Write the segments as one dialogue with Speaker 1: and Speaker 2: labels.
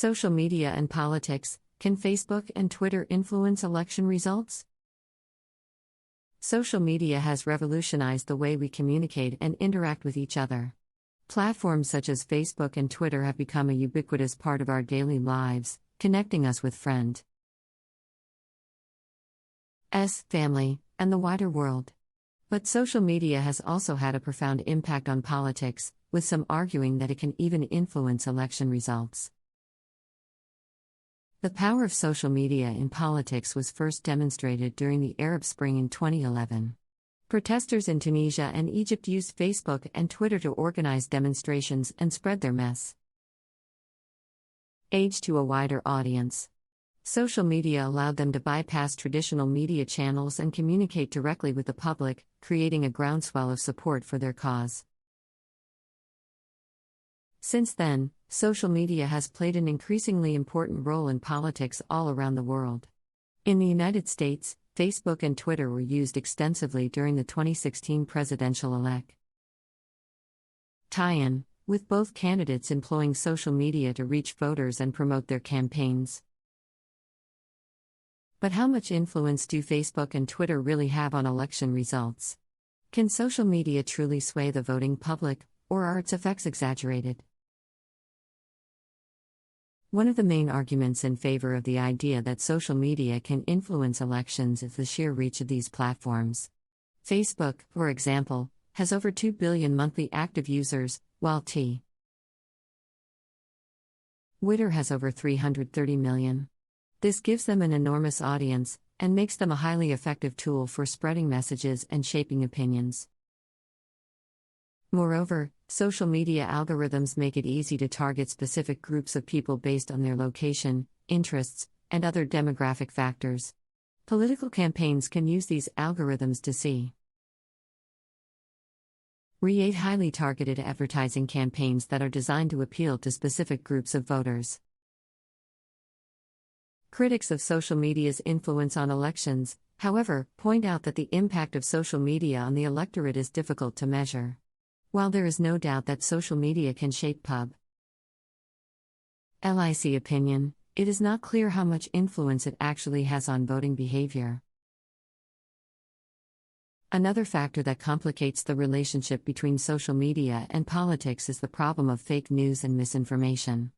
Speaker 1: Social media and politics. Can Facebook and Twitter influence election results? Social media has revolutionized the way we communicate and interact with each other. Platforms such as Facebook and Twitter have become a ubiquitous part of our daily lives, connecting us with friends, family, and the wider world. But social media has also had a profound impact on politics, with some arguing that it can even influence election results. The power of social media in politics was first demonstrated during the Arab Spring in 2011. Protesters in Tunisia and Egypt used Facebook and Twitter to organize demonstrations and spread their message to a wider audience. Social media allowed them to bypass traditional media channels and communicate directly with the public, creating a groundswell of support for their cause. Since then, social media has played an increasingly important role in politics all around the world. In the United States, Facebook and Twitter were used extensively during the 2016 presidential election. Tie-in, with both candidates employing social media to reach voters and promote their campaigns. But how much influence do Facebook and Twitter really have on election results? Can social media truly sway the voting public, or are its effects exaggerated? One of the main arguments in favor of the idea that social media can influence elections is the sheer reach of these platforms. Facebook, for example, has over 2 billion monthly active users, while Twitter has over 330 million. This gives them an enormous audience, and makes them a highly effective tool for spreading messages and shaping opinions. Moreover, social media algorithms make it easy to target specific groups of people based on their location, interests, and other demographic factors. Political campaigns can use these algorithms to create highly targeted advertising campaigns that are designed to appeal to specific groups of voters. Critics of social media's influence on elections, however, point out that the impact of social media on the electorate is difficult to measure. While there is no doubt that social media can shape public opinion, it is not clear how much influence it actually has on voting behavior. Another factor that complicates the relationship between social media and politics is the problem of fake news and misinformation.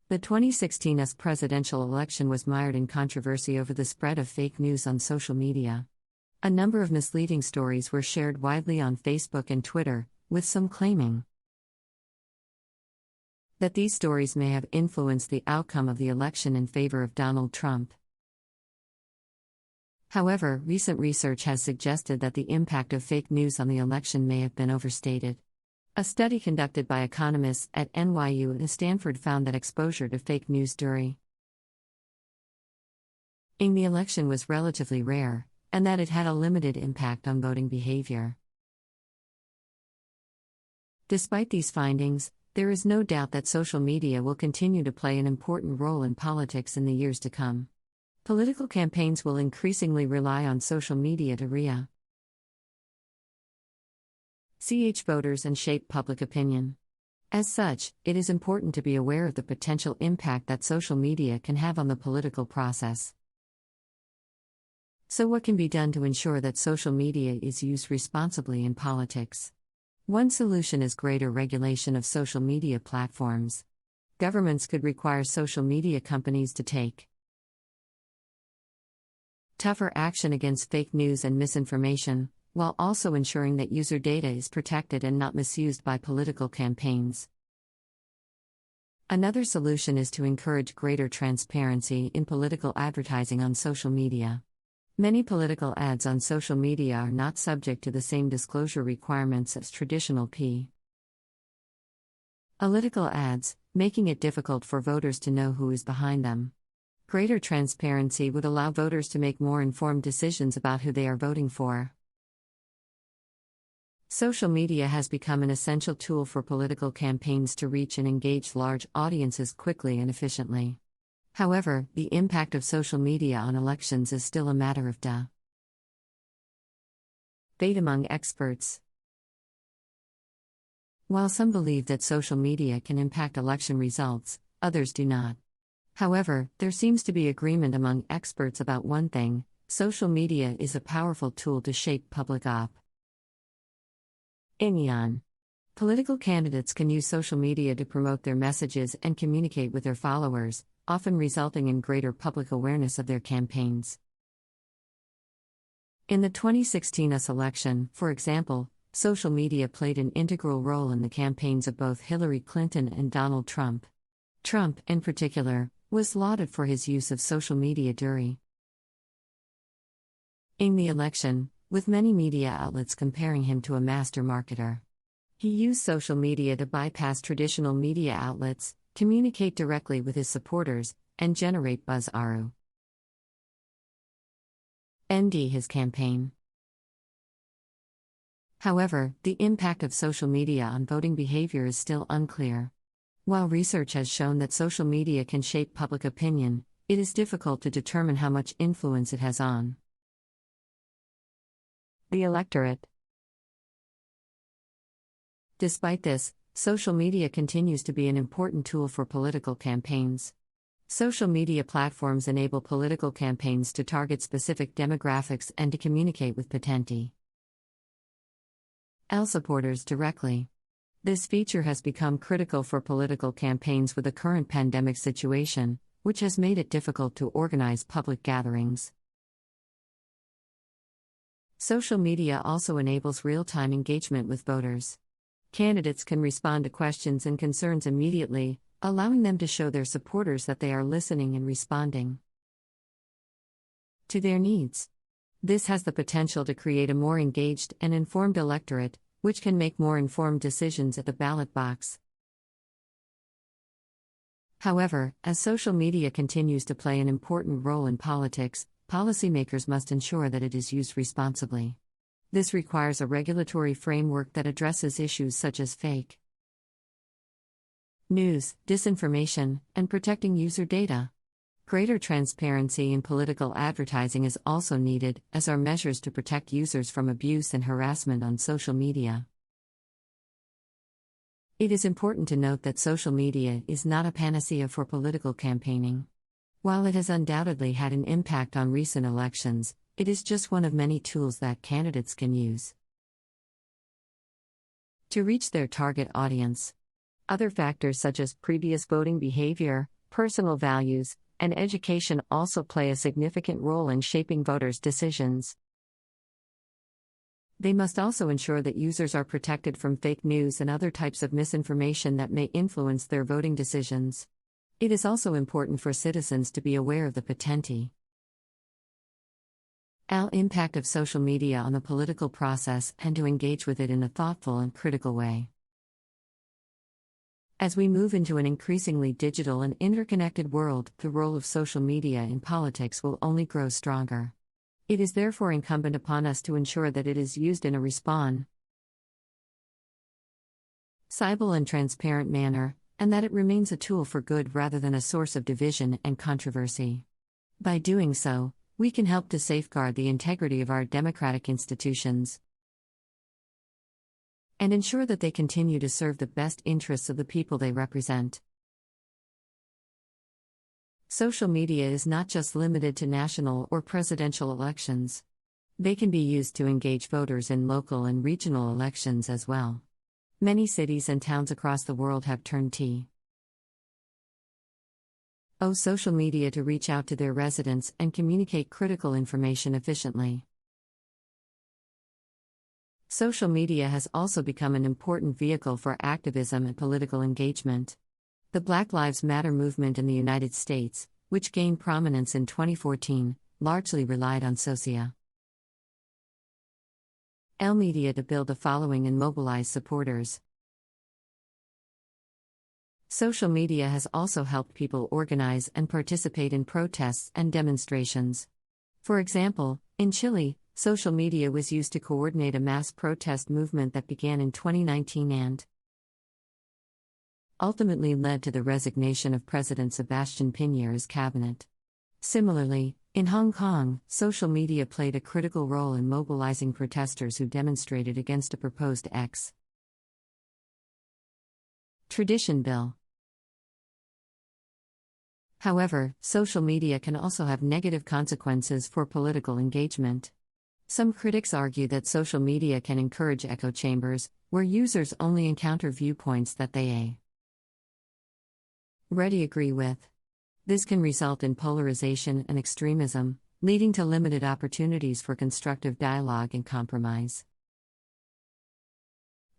Speaker 1: The 2016 US presidential election was mired in controversy over the spread of fake news on social media. A number of misleading stories were shared widely on Facebook and Twitter, with some claiming that these stories may have influenced the outcome of the election in favor of Donald Trump. However, recent research has suggested that the impact of fake news on the election may have been overstated. A study conducted by economists at NYU and Stanford found that exposure to fake news during the election was relatively rare, and that it had a limited impact on voting behavior. Despite these findings, there is no doubt that social media will continue to play an important role in politics in the years to come. Political campaigns will increasingly rely on social media to reach voters and shape public opinion. As such, it is important to be aware of the potential impact that social media can have on the political process. So what can be done to ensure that social media is used responsibly in politics? One solution is greater regulation of social media platforms. Governments could require social media companies to take tougher action against fake news and misinformation, while also ensuring that user data is protected and not misused by political campaigns. Another solution is to encourage greater transparency in political advertising on social media. Many political ads on social media are not subject to the same disclosure requirements as traditional political ads, making it difficult for voters to know who is behind them. Greater transparency would allow voters to make more informed decisions about who they are voting for. Social media has become an essential tool for political campaigns to reach and engage large audiences quickly and efficiently. However, the impact of social media on elections is still a matter of debate among experts. While some believe that social media can impact election results, others do not. However, there seems to be agreement among experts about one thing: social media is a powerful tool to shape public opinion. Political candidates can use social media to promote their messages and communicate with their followers, often resulting in greater public awareness of their campaigns. In the 2016 US election, for example, social media played an integral role in the campaigns of both Hillary Clinton and Donald Trump. Trump, in particular, was lauded for his use of social media during the election, with many media outlets comparing him to a master marketer. He used social media to bypass traditional media outlets, communicate directly with his supporters, and generate buzz around his campaign. However, the impact of social media on voting behavior is still unclear. While research has shown that social media can shape public opinion, it is difficult to determine how much influence it has on the electorate. Despite this, social media continues to be an important tool for political campaigns. Social media platforms enable political campaigns to target specific demographics and to communicate with potential supporters directly. This feature has become critical for political campaigns with the current pandemic situation, which has made it difficult to organize public gatherings. Social media also enables real-time engagement with voters. Candidates can respond to questions and concerns immediately, allowing them to show their supporters that they are listening and responding to their needs. This has the potential to create a more engaged and informed electorate, which can make more informed decisions at the ballot box. However, as social media continues to play an important role in politics, policymakers must ensure that it is used responsibly. This requires a regulatory framework that addresses issues such as fake news, disinformation, and protecting user data. Greater transparency in political advertising is also needed, as are measures to protect users from abuse and harassment on social media. It is important to note that social media is not a panacea for political campaigning. While it has undoubtedly had an impact on recent elections, it is just one of many tools that candidates can use to reach their target audience. Other factors such as previous voting behavior, personal values, and education also play a significant role in shaping voters' decisions. They must also ensure that users are protected from fake news and other types of misinformation that may influence their voting decisions. It is also important for citizens to be aware of the potential impact of social media on the political process and to engage with it in a thoughtful and critical way. As we move into an increasingly digital and interconnected world, the role of social media in politics will only grow stronger. It is therefore incumbent upon us to ensure that it is used in a responsible and transparent manner, and that it remains a tool for good rather than a source of division and controversy. By doing so, we can help to safeguard the integrity of our democratic institutions and ensure that they continue to serve the best interests of the people they represent. Social media is not just limited to national or presidential elections. They can be used to engage voters in local and regional elections as well. Many cities and towns across the world have turned to social media to reach out to their residents and communicate critical information efficiently. Social media has also become an important vehicle for activism and political engagement. The Black Lives Matter movement in the United States, which gained prominence in 2014, largely relied on social media to build a following and mobilize supporters. Social media has also helped people organize and participate in protests and demonstrations. For example, in Chile, social media was used to coordinate a mass protest movement that began in 2019 and ultimately led to the resignation of President Sebastián Piñera's cabinet. Similarly, in Hong Kong, social media played a critical role in mobilizing protesters who demonstrated against a proposed Tradition bill. However, social media can also have negative consequences for political engagement. Some critics argue that social media can encourage echo chambers, where users only encounter viewpoints that they already agree with. This can result in polarization and extremism, leading to limited opportunities for constructive dialogue and compromise.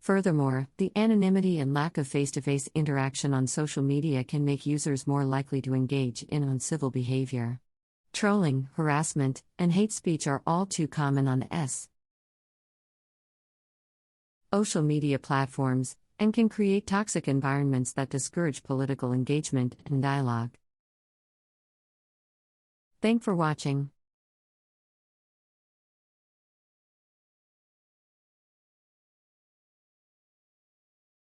Speaker 1: Furthermore, the anonymity and lack of face-to-face interaction on social media can make users more likely to engage in uncivil behavior. Trolling, harassment, and hate speech are all too common on social media platforms, and can create toxic environments that discourage political engagement and dialogue. Thanks for watching.